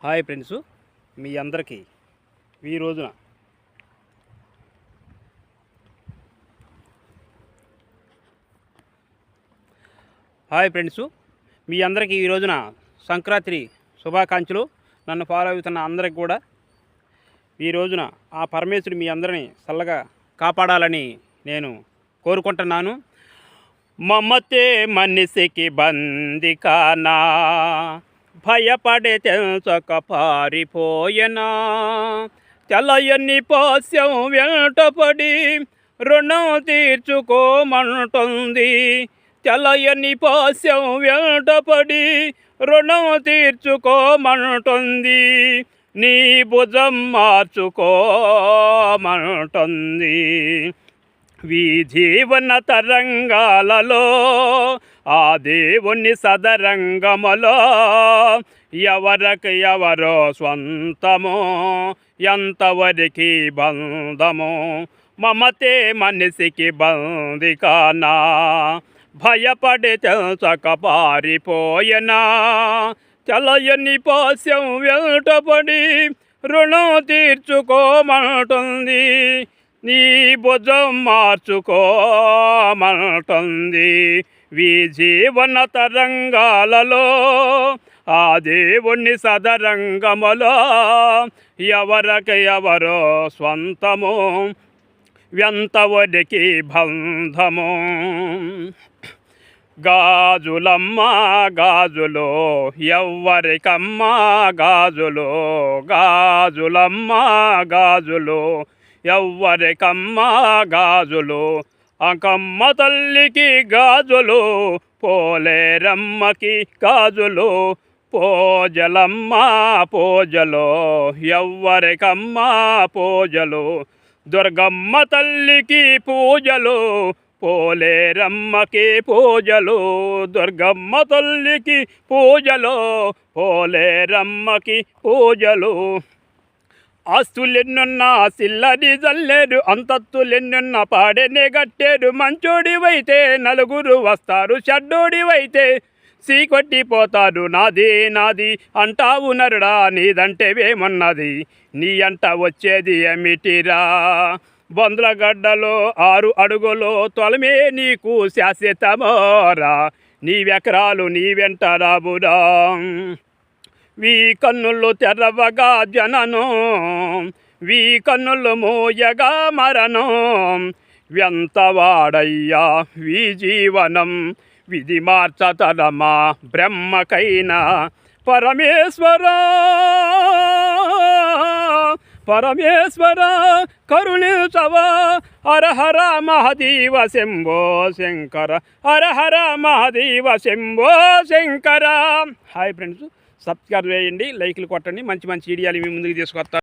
Hi friends, మీ అందరికీ ఈ రోజున సంక్రాంతి శుభాకాంక్షలు. నన్ను ఫాలో అవుతున్న అందరికి కూడా ఈ రోజున ఆ పరమేశ్వరుడు మీ అందరినీ చల్లగా కాపాడాలని నేను కోరుకుంటున్నాను. మమతే మనిషికి బందికానా, భయపడే తెలుసక పారిపోయనా, తెల్లయన్ని పాస్యం వెంటపడి రుణం తీర్చుకోమంటుంది. తెల్లయన్ని పాస్యం వెంటపడి రుణం తీర్చుకోమంటుంది. నీ భుజం మార్చుకోమంటుంది. జీవన తరంగాలలో ఆ దేవుని సదరంగములో ఎవరికి ఎవరో స్వంతమో, ఎంతవరికి బంధమో. మమతే మనిషికి బందికానా, భయపడి తెలుసక పారిపోయనా, తెలయని పాస్యం వెంటపడి రుణం తీర్చుకోమంటుంది. నీ భుజం మార్చుకోమంటుంది. జీవన తరంగాలలో ఆ దేవుని సదరంగములో ఎవరికి ఎవరో స్వంతము, ఎంతవరికి బంధము. గాజులమ్మ గాజులు ఎవ్వరికమ్మ గాజులు, గాజులమ్మ గాజులు ఎవ్వరికమ్మ గాజులు. అంకమ్మ తల్లికి గాజులు, పోలేరమ్మకి గాజులు. పూజలమ్మ పూజలు ఎవ్వరికమ్మ పూజలు. దుర్గమ్మ తల్లికి పూజలు, పోలేరమ్మకి పూజలు. దుర్గమ్మ తల్లికి పూజలు, పోలేరమ్మకి పూజలు. ఆస్తులెన్నున్నా సిల్లది జల్లేరు, అంతత్తులెన్నున్న పాడెనే గట్టేరు. మంచోడివైతే నలుగురు వస్తారు, చెడ్డోడివైతే సీకొట్టిపోతారు. నాది నాది అంటావు నరుడా, నీదంటేవేమన్నది, నీ అంట వచ్చేది ఏమిటిరా. బొంద్లగడ్డలో 6 అడుగులో తొలమే నీకు శాశ్వతమోరా, నీవెకరాలు నీ వెంట రాబురా. వీ కన్నులు తెరవగా జననం, వీ కన్నులు మోయగా మరణం. వ్యంతవాడయ్యా వీ జీవనం, విధి మార్చతరమా బ్రహ్మకైనా. పరమేశ్వర పరమేశ్వర కరుణించవా. Hara Hara Mahadeva Shambho Shankara, Hara Hara Mahadeva Shambho Shankara. Hi friends, subscribe చేయండి, లైక్లు కొట్టండి. మంచి మంచి వీడియోలు మీ ముందుకు తీసుకొస్తాను.